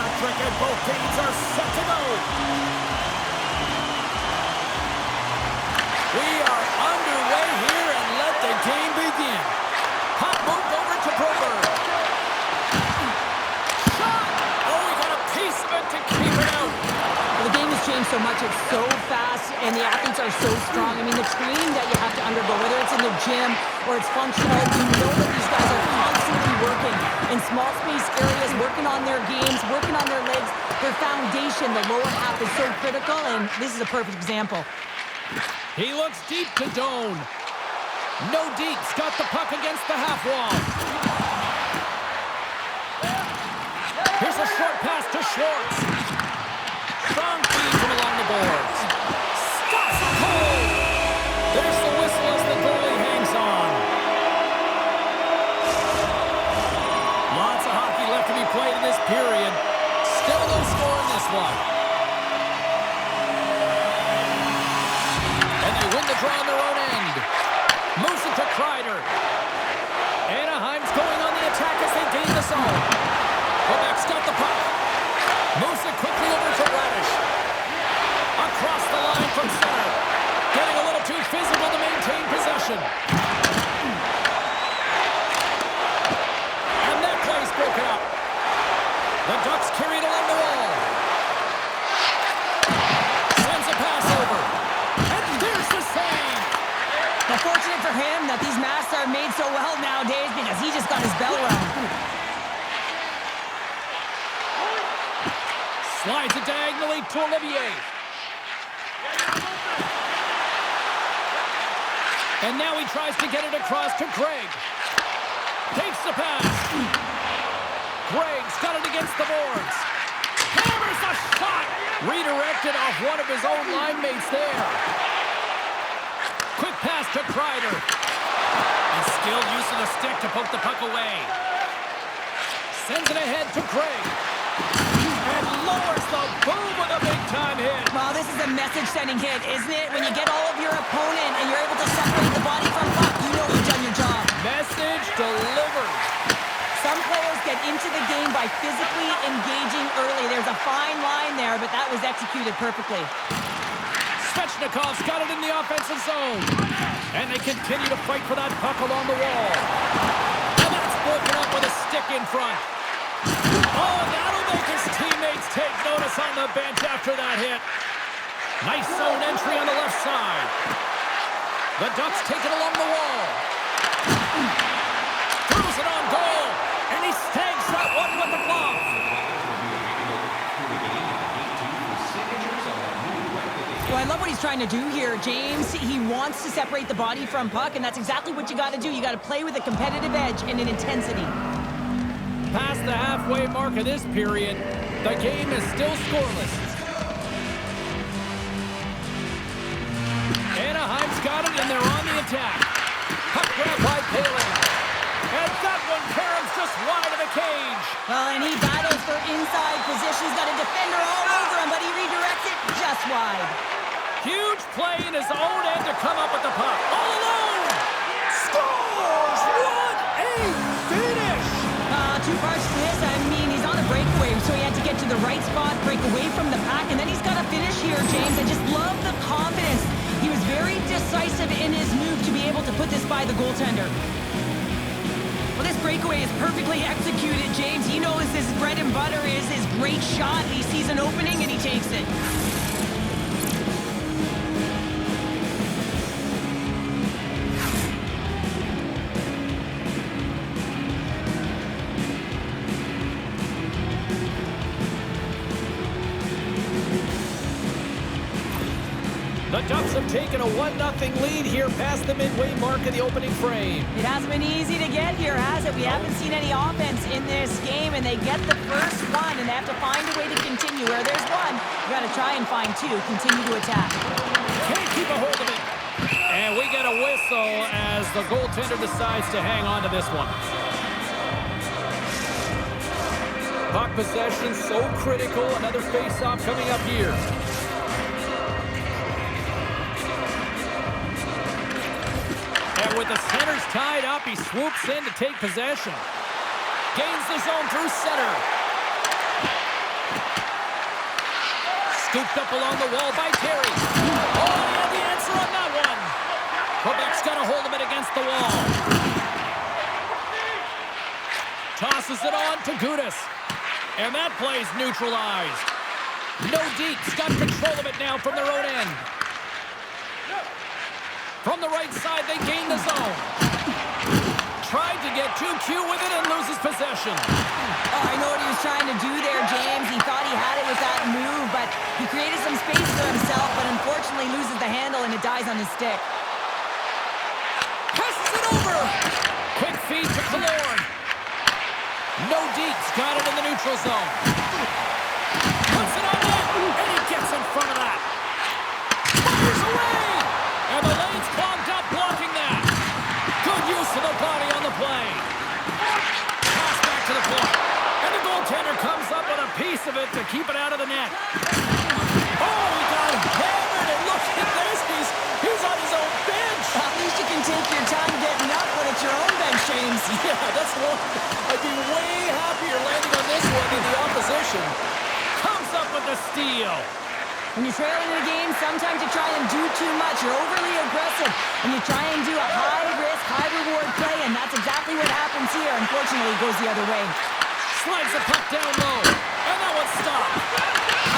electric, and both teams are set to go. We are underway here, and let the game begin. Puck moved over to Broberg. Shot! Oh, we got a piece of it to keep it out. Well, the game has changed so much. It's so fast, and the athletes are so strong. I mean, the training that you have to undergo, whether it's in the gym or it's functional, you know that these guys are constantly working in small space areas, working on their games, working on their legs. Their foundation, the lower half, is so critical, and this is a perfect example. He looks deep to Doan. Nordiques got the puck against the half wall. Here's a short pass to Schwartz. Strong feed from along the boards. Stops it cold. There's the whistle as the goalie hangs on. Lots of hockey left to be played in this period. Still no score in this one. And they win the draw on their own end. Moves it to Kreider. Anaheim's going on the attack as they gain the zone. Quebec's got the puck. Moves it quickly over to Radish. Across the line from center. Getting a little too physical to maintain possession. And that play's broken up. The Ducks carried along the wall. Sends a pass over. And there's the save. Well, fortunate for him that these masks are made so well nowadays because he just got his bell rung. Slides it diagonally to Olivier. And now he tries to get it across to Greg. Takes the pass. Greg's got it against the boards. Hammers a shot. Redirected off one of his own line mates there. Quick pass to Kreider. And skilled use of the stick to poke the puck away. Sends it ahead to Greg. And lowers the boom with a big-time hit. Well, this is a message-sending hit, isn't it? When you get all of your opponent and you're able to separate the body from puck, you know you've done your job. Message delivered. Some players get into the game by physically engaging early. There's a fine line there, but that was executed perfectly. Svechnikov's got it in the offensive zone. And they continue to fight for that puck along the wall. And that's broken up with a stick in front. Oh, that'll make his teammates take notice on the bench after that hit. Nice zone entry on the left side. The Ducks take it along the wall. Throws it on goal. And he snags that one with the glove. Well, I love what he's trying to do here, James. He wants to separate the body from puck, and that's exactly what you got to do. You got to play with a competitive edge and an intensity. Past the halfway mark of this period, the game is still scoreless. Anaheim's got it, and they're on the attack. Puck grab by Palin. And that one, Karam's just wide of the cage. Well, and he battles for inside position. He's got a defender all over him, but he redirects it just wide. Huge play in his own end to come up with the puck. All alone! Scores! What a finish! Two parts to this. I mean, he's on a breakaway, so he had to get to the right spot, break away from the pack, and then he's got to finish here, James. I just love the confidence. He was very decisive in his move to be able to put this by the goaltender. Well, this breakaway is perfectly executed, James. He knows his bread and butter is his great shot. He sees an opening, and he takes it. The Ducks have taken a 1-0 lead here past the midway mark of the opening frame. It hasn't been easy to get here, has it? We haven't seen any offense in this game, and they get the first one, and they have to find a way to continue. Where there's one, you got to try and find two. Continue to attack. Can't keep a hold of it. And we get a whistle as the goaltender decides to hang on to this one. Puck possession so critical. Another face-off coming up here. And with the centers tied up, he swoops in to take possession. Gains the zone through center. Scooped up along the wall by Terry. Oh, he had the answer on that one. Quebec's got a hold of it against the wall. Tosses it on to Gudas. And that play's neutralized. Nordiques got control of it now from their own end. From the right side, they gain the zone. Tried to get too cute with it and loses possession. Oh, I know what he was trying to do there, James. He thought he had it with that move, but he created some space for himself, but unfortunately loses the handle and it dies on his stick. Passes it over. Quick feed to Killorn. Nordiques got it in the neutral zone. Puts it on net, and he gets in front of that. Fires away, and the lane's clogged up blocking that. Good use of the body on the play. Pass back to the point, and the goaltender comes up with a piece of it to keep it out of the net. Oh, he got hammered, and look at this. He's on his own bench. At least you can take your time getting up when it's your own bench, James. Yeah, that's one. I'd be way happier landing on this one than the opposition. Comes up with the steal. When you're trailing in a game, sometimes you try and do too much. You're overly aggressive, and you try and do a high-risk, high-reward play, and that's exactly what happens here. Unfortunately, it goes the other way. Slides the puck down low, and that one's stopped.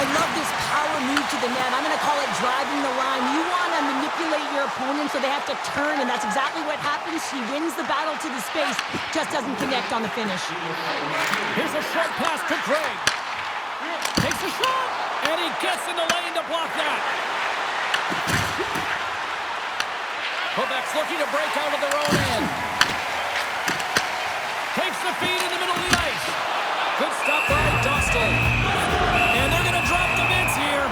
I love this power move to the net. I'm going to call it driving the line. You want to manipulate your opponent so they have to turn, and that's exactly what happens. He wins the battle to the space, just doesn't connect on the finish. Here's a short pass to Greg. Takes a shot, and he gets in the lane to block that. Quebec's looking to break out of their own end. Takes the feed in the middle of the ice. Good stop by Dostel. And they're going to drop the mitts here.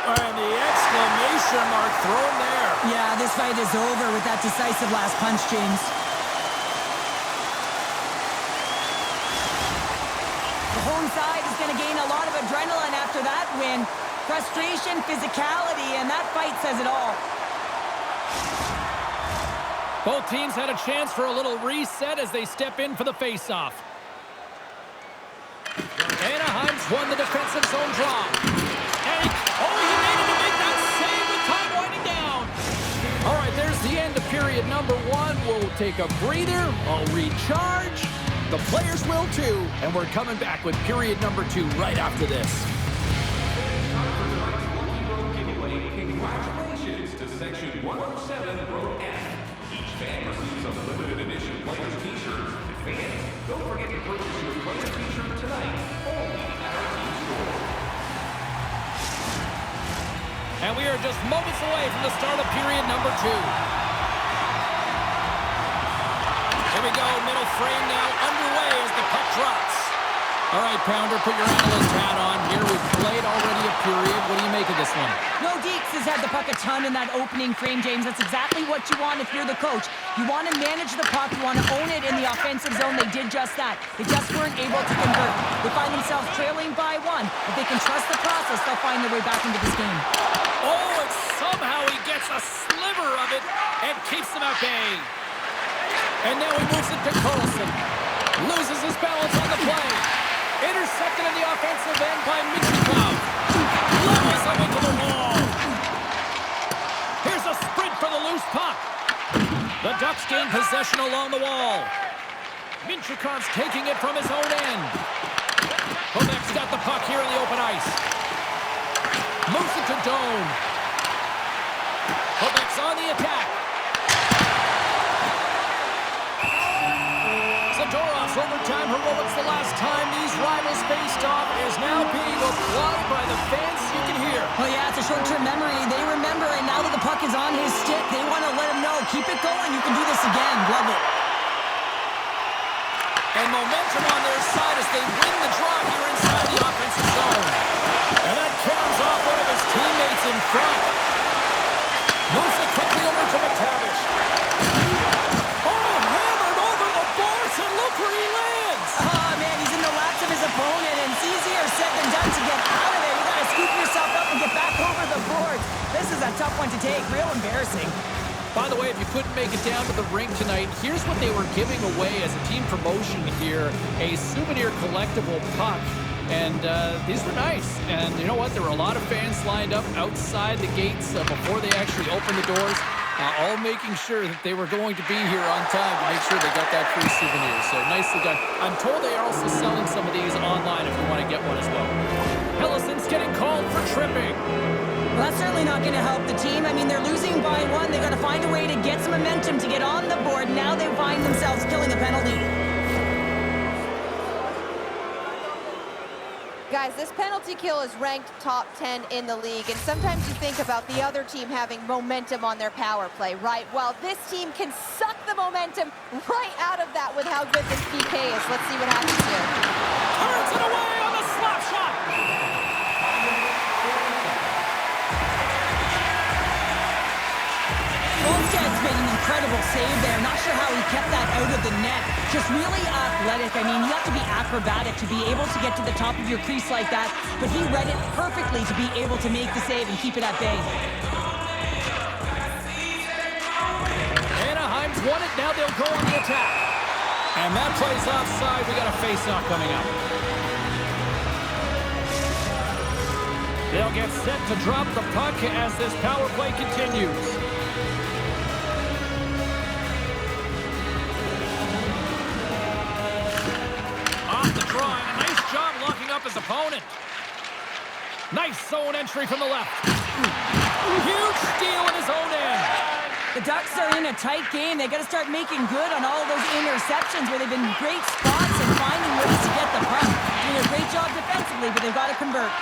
And the exclamation mark thrown there. Yeah, this fight is over with that decisive last punch, James. The home side is going to gain a lot of adrenaline after that win. Frustration, physicality, and that fight says it all. Both teams had a chance for a little reset as they step in for the face-off. Anaheim's won the defensive zone draw. And he made it to make that save with time winding down. All right, there's the end of period number one. We'll take a breather. I'll recharge. The players will too. And we're coming back with period number two right after this. Congratulations to Section 107, Row F. Each fan receives a limited edition player's t-shirt. Fans, don't forget to purchase your player's t-shirt tonight, only at our team store. And we are just moments away from the start of period number two. Here we go, middle frame now underway as the puck drops. All right, Pounder, put your analyst hat on here. We've played already a period. What do you make of this one? Nordiques has had the puck a ton in that opening frame, James. That's exactly what you want if you're the coach. You want to manage the puck. You want to own it in the offensive zone. They did just that. They just weren't able to convert. They find themselves trailing by one. If they can trust the process, they'll find their way back into this game. Oh, and somehow he gets a sliver of it and keeps them at bay. And now he moves it to Carlson. Loses his balance on the play. Intercepted in the offensive end by Michikov. Levels him into the wall. Here's a sprint for the loose puck. The Ducks gain possession along the wall. Minchikov's taking it from his own end. Quebec's got the puck here in the open ice. Moves it to Doan. Quebec's on the attack. Zadorov's overtime heroics the last time these rivals faced off is now being applauded by the fans you can hear. Well, yeah, it's a short-term memory. They remember, and now that the puck is on his stick, they want to let him know, keep it going, you can do this again. Love it. And momentum on their side as they win the draw here inside the offensive zone. And that carries off one of his teammates in front. Moves it quickly over to McTavish. Oh, hammered over the boards, and look where he lands. Oh, man, he's in the laps of his opponent, and it's easier said than done to get out of there. You got to scoop yourself up and get back over the boards. This is a tough one to take. Real embarrassing. By the way, if you couldn't make it down to the rink tonight, here's what they were giving away as a team promotion here, a souvenir collectible puck. And these were nice. And you know what? There were a lot of fans lined up outside the gates before they actually opened the doors, all making sure that they were going to be here on time to make sure they got that free souvenir. So nicely done. I'm told they are also selling some of these online if you want to get one as well. Hellison's getting called for tripping. Well, that's certainly not going to help the team. I mean, they're losing by one. They've got to find a way to get some momentum to get on the board. Now they find themselves killing a penalty. Guys, this penalty kill is ranked top 10 in the league, and sometimes you think about the other team having momentum on their power play, right? Well, this team can suck the momentum right out of that with how good this PK is. Let's see what happens here. Turns it away on the slap shot. Wallstedt's made an incredible save there. Not sure how he kept that out of the net. Just really athletic. I mean, you have to be acrobatic to be able to get to the top of your crease like that, but he read it perfectly to be able to make the save and keep it at bay. Anaheim's won it. Now they'll go on the attack. And that play's offside. We got a face-off coming up. They'll get set to drop the puck as this power play continues. Off the draw, and a nice job locking up his opponent. Nice zone entry from the left. Huge steal in his own end. The Ducks are in a tight game. They got to start making good on all those interceptions where they've been great spots and finding ways to get the puck. Doing a great job defensively, but they've got to convert.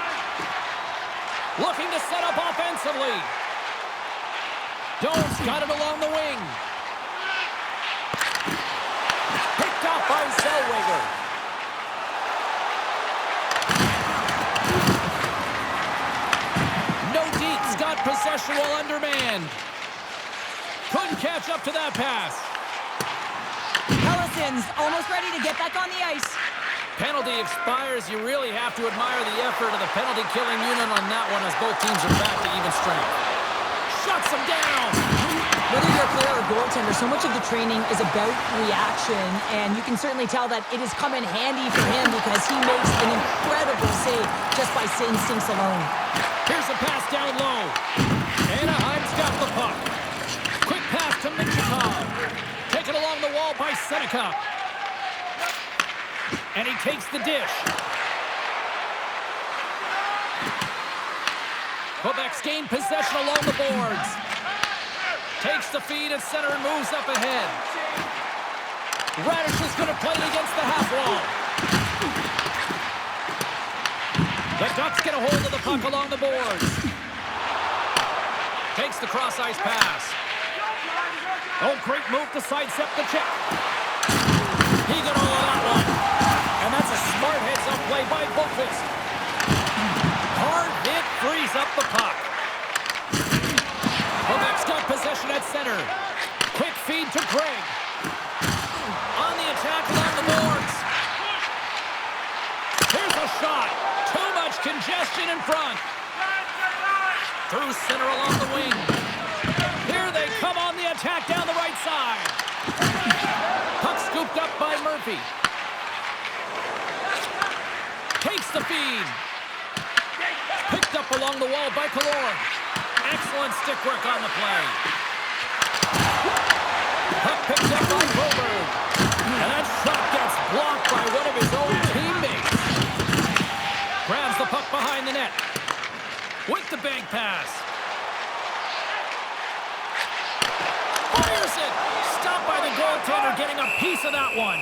Looking to set up offensively. Jones got it along the wing. Picked off by Zellweger. Nordiques got possession while undermanned. Couldn't catch up to that pass. Hellison's almost ready to get back on the ice. Penalty expires. You really have to admire the effort of the penalty-killing unit on that one as both teams are back to even strength. Shuts him down. Whether you're a player or goaltender, so much of the training is about reaction, and you can certainly tell that it has come in handy for him because he makes an incredible save just by instincts alone. Here's a pass down low. Anaheim's got the puck. Quick pass to Minchikov. Taken along the wall by Seneca. And he takes the dish. Quebec's gained possession along the boards. Takes the feed at center and moves up ahead. Radish is going to play it against the half wall. The Ducks get a hold of the puck along the boards. Takes the cross-ice pass. Oh, great move to sidestep the check. He got all of that one. And that's a smart heads-up play by Boqvist. Hard hit frees up the puck. Quebec's got possession at center. Quick feed to Greg. On the attack along the boards. Here's a shot. Too much congestion in front. Through center along the wing. Here they come on the attack down the right side. Puck scooped up by Murphy. Takes the feed. Picked up along the wall by Killorn. Excellent stick work on the play. Puck picked up by Broberg. And that shot gets blocked by one of his own teammates. Grabs the puck behind the net. With the bank pass. Fires it. Stopped by the goaltender, getting a piece of that one.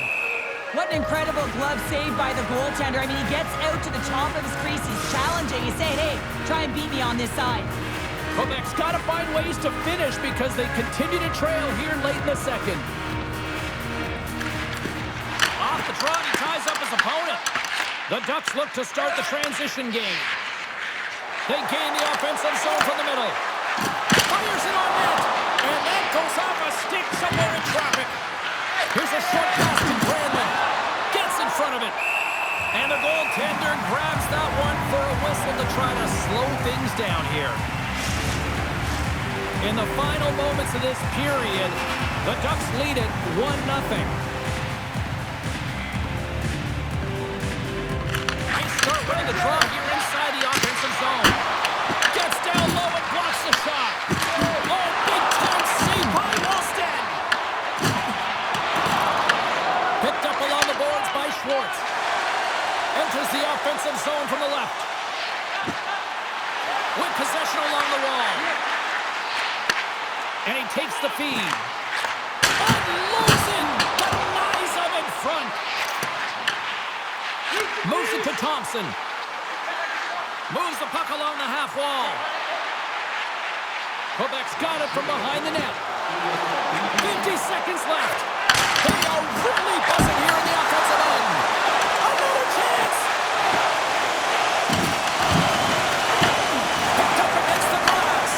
What an incredible glove save by the goaltender. I mean, he gets out to the top of his crease. He's challenging. He's saying, hey, try and beat me on this side. Quebec's got to find ways to finish because they continue to trail here late in the second. Off the draw, he ties up his opponent. The Ducks look to start the transition game. They gain the offensive zone from the middle. Fires it on net. And that goes off a stick somewhere in traffic. Here's a short pass to Brandon. Gets in front of it. And the goaltender grabs that one for a whistle to try to slow things down here. In the final moments of this period, the Ducks lead it 1-0. Nice start running the draw here inside the offensive zone. Gets down low and blocks the shot. Oh, big-time save by Wallstedt. Picked up along the boards by Schwartz. Enters the offensive zone from the left. With possession along the wall. And he takes the feed. Unloads it. Denies him in front. Moves it to Thompson. Moves the puck along the half wall. Quebec's got it from behind the net. 50 seconds left. They are really buzzing here in the offensive end. Another chance. Picked up against the glass.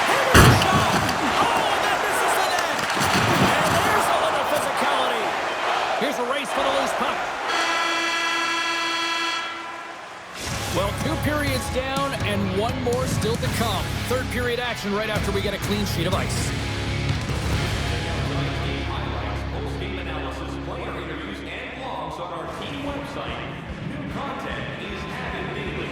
Here's a shot. Oh, and that misses the net. And there's a little physicality. Here's a race for the loose puck. Well, 2 periods down and 1 more still to come. Third period action right after we get a clean sheet of ice. Post-game analysis, player interviews, and blogs on our team website. New content is added daily.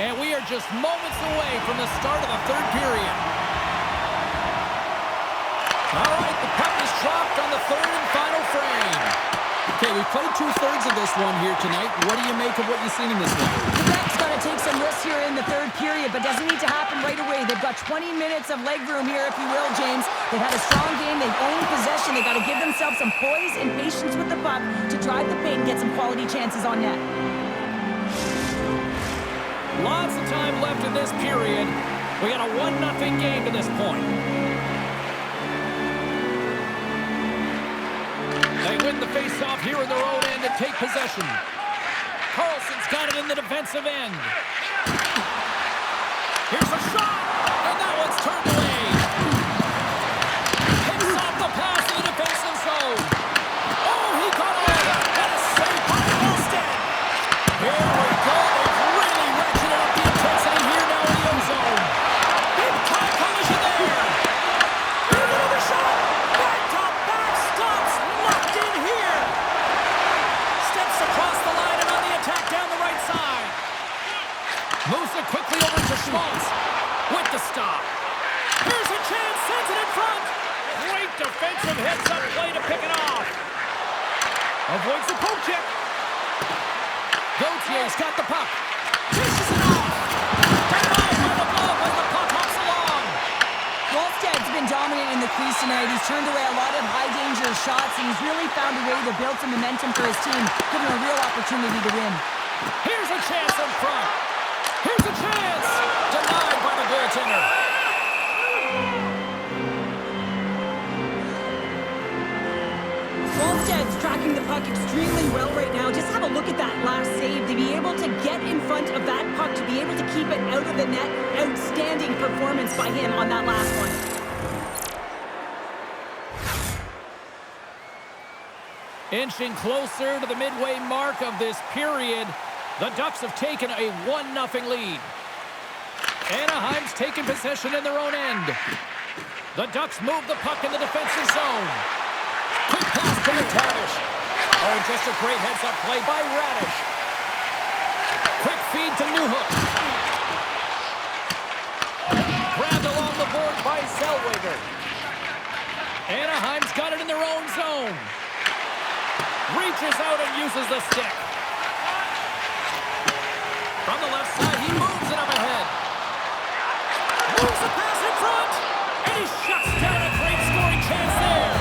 And we are just moments away from the start of the third period. All right, the puck is dropped on the third and final frame. Okay, we played 2/3 of this one here tonight. What do you make of what you've seen in this one? Quebec's got to take some risks here in the third period, but doesn't need to happen right away. They've got 20 minutes of leg room here, if you will, James. They've had a strong game. They've owned possession. They've got to give themselves some poise and patience with the puck to drive the paint and get some quality chances on net. Lots of time left in this period. We got a 1-0 game to this point. They win the face-off here in their own end and take possession. Carlson's got it in the defensive end. Here's a shot, and that one's turned away. Picks off the pass in the defensive zone. Oh, he got all of that. That is saved by Wallstedt. Here we go. They've really ratcheted up the intensity here now in the end zone. Big-time collision there. Here's another shot. Back-to-back stops. Locked in here. Steps across the line and on the attack down the right side. Moves it quickly over to Schmaltz with the stop. Here's a chance, sends it in front. Great defensive heads-up play to pick it off. Avoids the poke check. Gautier's got the puck. Dishes it off. Denied by the glove as the puck hops along. Wallstedt's been dominant in the crease tonight. He's turned away a lot of high-danger shots, and he's really found a way to build some momentum for his team, giving him a real opportunity to win. Here's a chance in front. Here's a chance. Denied by the goaltender. Wallstedt's tracking the puck extremely well right now. Just have a look at that last save. To be able to get in front of that puck, to be able to keep it out of the net, outstanding performance by him on that last one. Inching closer to the midway mark of this period, the Ducks have taken a 1-0 lead. Anaheim's taken possession in their own end. The Ducks move the puck in the defensive zone. Quick pass to McTavish. Oh, just a great heads-up play by Radish. Quick feed to Newhook. Grabbed along the board by Zellweger. Anaheim's got it in their own zone. Reaches out and uses the stick. From the left side, he moves it up ahead. Moves the pass in front. And he shuts down a great scoring chance there.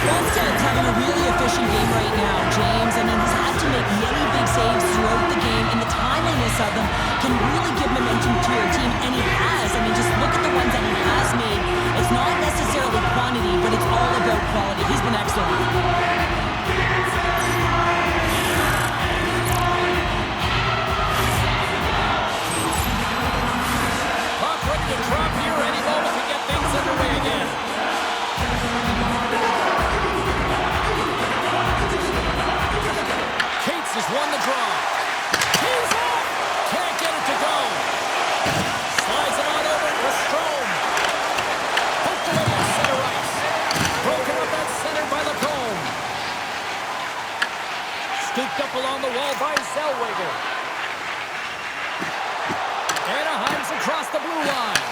Wallstedt's having a really efficient game right now, James. I mean, he's had to make many big saves throughout the game, and the timeliness of them can really give momentum to your team, and he has. I mean, just look at the ones that he has made. It's not necessarily quantity, but it's all about quality. He's been excellent. won the draw. He's off. Can't get it to go. Slides it on over to Strome. Poked away on center ice. Broken up at center by Lacombe. Scooped up along the wall by Zellweger. Anaheim's across the blue line.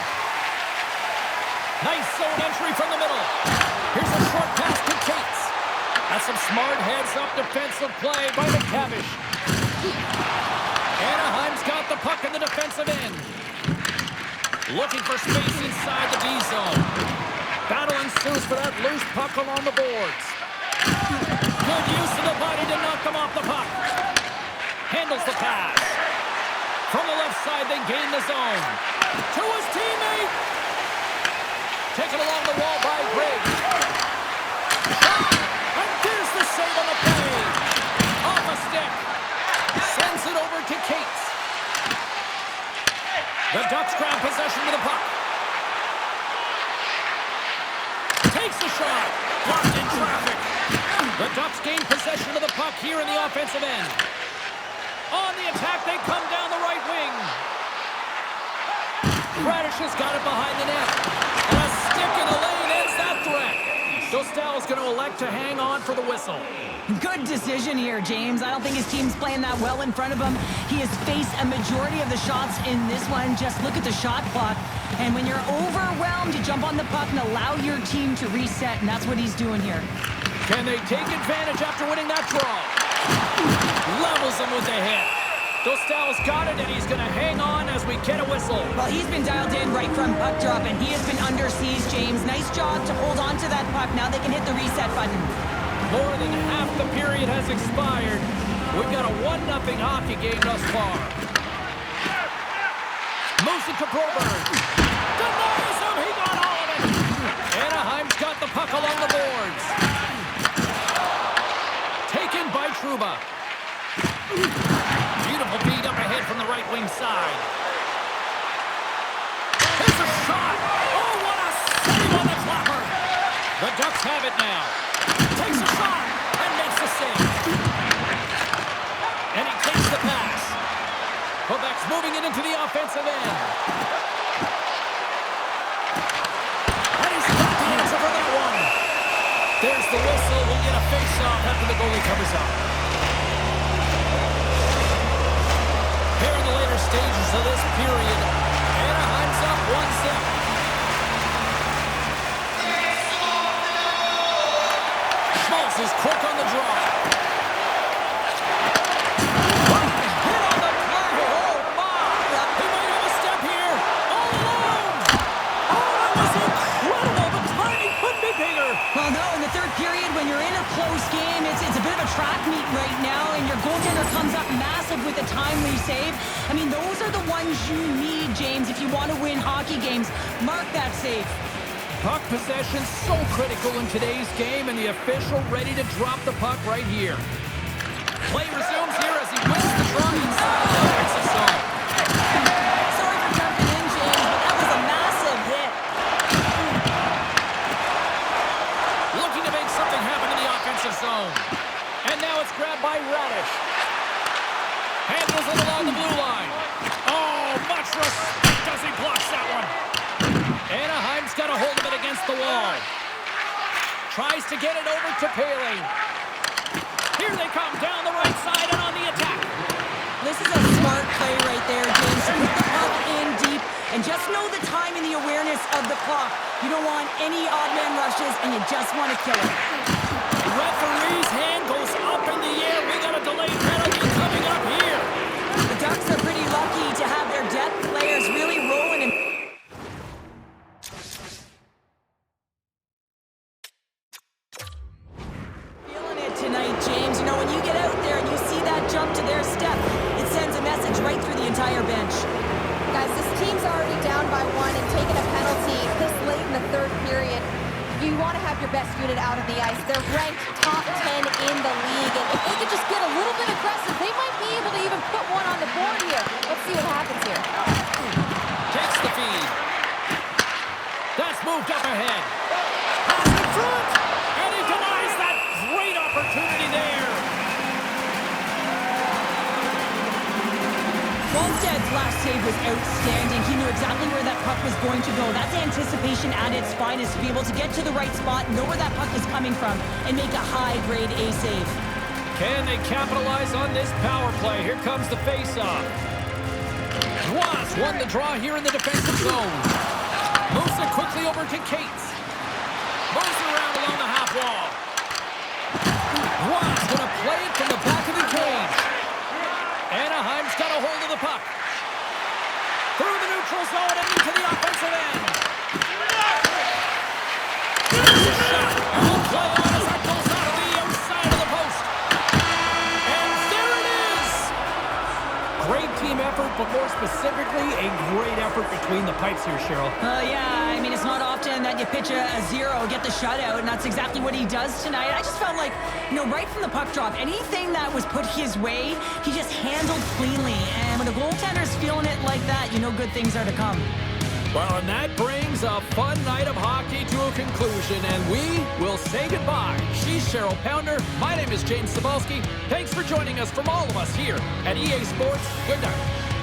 Nice zone entry from the middle. Here's a short pass to Cates. That's some smart heads-up defensive play by McTavish. Anaheim's got the puck in the defensive end. Looking for space inside the D zone. Battle ensues for that loose puck along the boards. Good use of the body to knock them off the puck. Handles the pass. From the left side, they gain the zone. To his teammate. Taken along the wall by Briggs. And there's the save on the play. Off a stick. Sends it over to Cates. The Ducks grab possession of the puck. Takes the shot. Blocked in traffic. The Ducks gain possession of the puck here in the offensive end. On the attack, they come down the right wing. Radish has got it behind the net. And a stick in the lane ends that threat. Dostel is going to elect to hang on for the whistle. Good decision here, James. I don't think his team's playing that well in front of him. He has faced a majority of the shots in this one. Just look at the shot clock. And when you're overwhelmed, you jump on the puck and allow your team to reset, and that's what he's doing here. Can they take advantage after winning that draw? Levels him with a hit. Dostel's got it, and he's going to hang on as we get a whistle. Well, he's been dialed in right from puck drop, and he has been under siege, James. Nice job to hold on to that puck. Now they can hit the reset button. More than half the period has expired. We've got a 1-0 hockey game thus far. Moves it to Broberg. Denies him. He got all of it. Anaheim's got the puck along the boards. Taken by Trouba. Beautiful beat up ahead from the right wing side. Here's a shot. Oh, what a save on the clapper. The Ducks have it now. Takes a shot and makes the save. And he takes the pass. Quebec's moving it into the offensive end. And he's got the answer for that one. There's the whistle. We'll get a face-off after the goalie covers up. Here in the later stages of this period, Anaheim's up 1-0. Schmaltz is quick on the draw. Hit on the play. Oh, my. He might have a step here. All alone. Oh, that was incredible. The timing couldn't be bigger. Well, no, in the third period, when you're in a close game, it's a bit of a track meet right now, and your goaltender comes up massive with a timely save. I mean, those are the ones you need, James, if you want to win hockey games. Mark that save. Puck possession so critical in today's game, and the official ready to drop the puck right here. Play resumes here as he wins the draw inside the offensive zone. Sorry for jumping in, James, but that was a massive hit. Looking to make something happen in the offensive zone. And now it's grabbed by Radish. Handles it along the blue line. Oh, much respect as he blocks that one. Anaheim's got a hold of it against the wall. Tries to get it over to Paley. Here they come down the right side and on the attack. This is a smart play right there, James. Put the puck in deep and just know the time and the awareness of the clock. You don't want any odd man rushes, and you just want to kill it. Referee's hand goes up in the air. We got a delayed penalty coming up here. The Ducks are pretty lucky to have their depth players really rolling and feeling it tonight, James. You know, when you get out there and you see that jump to their step, it sends a message right through the entire bench. Guys, this team's already down by 1 and taking a penalty this late in the third period. You want to have your best unit out on the ice. They're ranked top 10 in the league, and if they could just get a little bit aggressive, they might be able to even put one on the board here. Let's see what happens here. Takes the feed. That's moved up ahead. Pass in front, and he denies that great opportunity there. last save was outstanding. He knew exactly where that puck was going to go. That's anticipation at its finest, to be able to get to the right spot, know where that puck is coming from, and make a high-grade A save. Can they capitalize on this power play? Here comes the face-off. Ross won the draw here in the defensive zone. Moves it quickly over to Cates. Moves it around along the half wall. Ross going to play it from the back of the cage. Anaheim's got a hold of the puck. Through the neutral zone and into the offensive end. There's a shot. I'll play on as that goes out of the outside of the post. And there it is. Great team effort, but more specifically, a great effort between the pipes here, Cheryl. Yeah, I mean, it's not often that you pitch a zero, get the shutout, and that's exactly what he does tonight. I just felt like, right from the puck drop, anything that was put his way, he just handled cleanly. And when a goaltender's feeling it like that, good things are to come. Well, and that brings a fun night of hockey to a conclusion, and we will say goodbye. She's Cheryl Pounder. My name is James Cybulski. Thanks for joining us from all of us here at EA Sports. Good night.